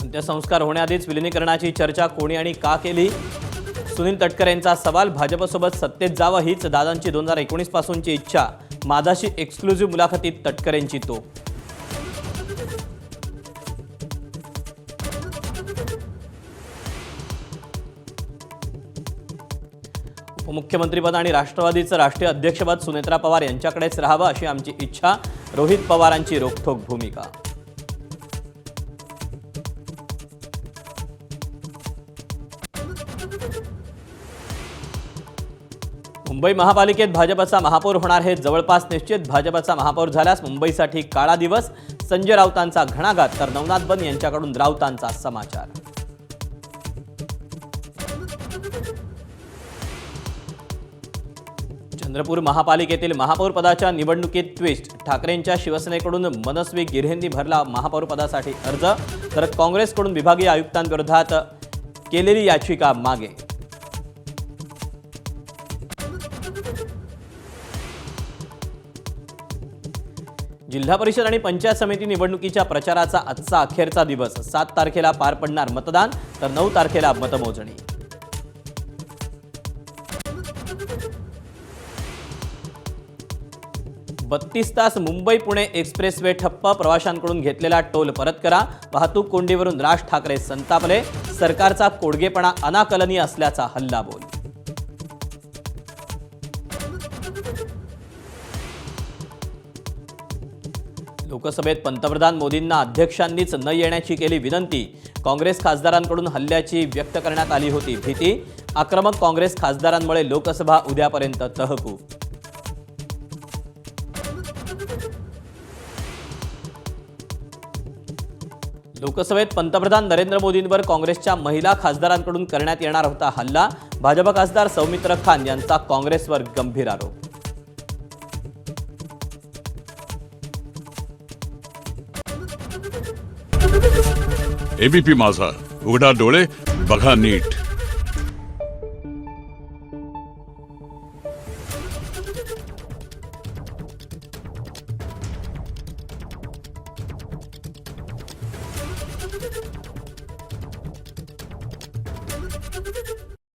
अंत्यसंस्कार होण्याआधीच विलिनीकरणाची चर्चा कोणी आणि का केली? सुनील तटकरे यांचा सवाल. भाजपसोबत सत्तेत जावं हीच दादांची 2019 पासूनची इच्छा. माझाशी एक्सक्लुझिव्ह मुलाखतीत तटकरेंची तो. उपमुख्यमंत्रीपद आणि राष्ट्रवादीचं राष्ट्रीय अध्यक्षपद सुनेत्रा पवार यांच्याकडेच राहावं अशी आमची इच्छा. रोहित पवारांची रोखठोक भूमिका. मुंबई महापालिकेत भाजपचा महापौर होणार हे जवळपास निश्चित. भाजपचा महापौर झाल्यास मुंबईसाठी काळा दिवस. संजय राऊतांचा घणाघात तर नवनाथ बन यांच्याकडून राऊतांचा समाचार. चंद्रपूर महापालिकेतील महापौर पदाच्या निवडणुकीत ट्विस्ट. ठाकरेंच्या शिवसेनेकडून मनस्वी गिऱ्हेंनी भरला महापौर पदासाठी अर्ज, तर काँग्रेसकडून विभागीय आयुक्तांविरोधात केलेली याचिका मागे. जिल्हा परिषद आणि पंचायत समिती निवडणुकीच्या प्रचाराचा आजचा अखेरचा दिवस. 7 तारखेला पार पडणार मतदान, तर 9 तारखेला मतमोजणी. बत्तीस तास मुंबई पुणे एक्सप्रेसवे ठप्प. प्रवाशांकडून घेतलेला टोल परत करा. वाहतूक कोंडीवरून राज ठाकरे संतापले. सरकारचा कोडगेपणा अनाकलनीय असल्याचा हल्लाबोल. लोकसभेत पंतप्रधान मोदींना अध्यक्षांनीच न येण्याची केली विनंती. काँग्रेस खासदारांकडून हल्ल्याची व्यक्त करण्यात आली होती भीती. आक्रमक काँग्रेस खासदारांमुळे लोकसभा उद्यापर्यंत तहकूब. लोकसभेत पंतप्रधान नरेंद्र मोदींवर काँग्रेसच्या महिला खासदारांकडून करण्यात येणार होता हल्ला. भाजप खासदार सौमित्र खान यांचा काँग्रेसवर गंभीर आरोप. एबीपी माझा, उघडा डोळे बघा नीट.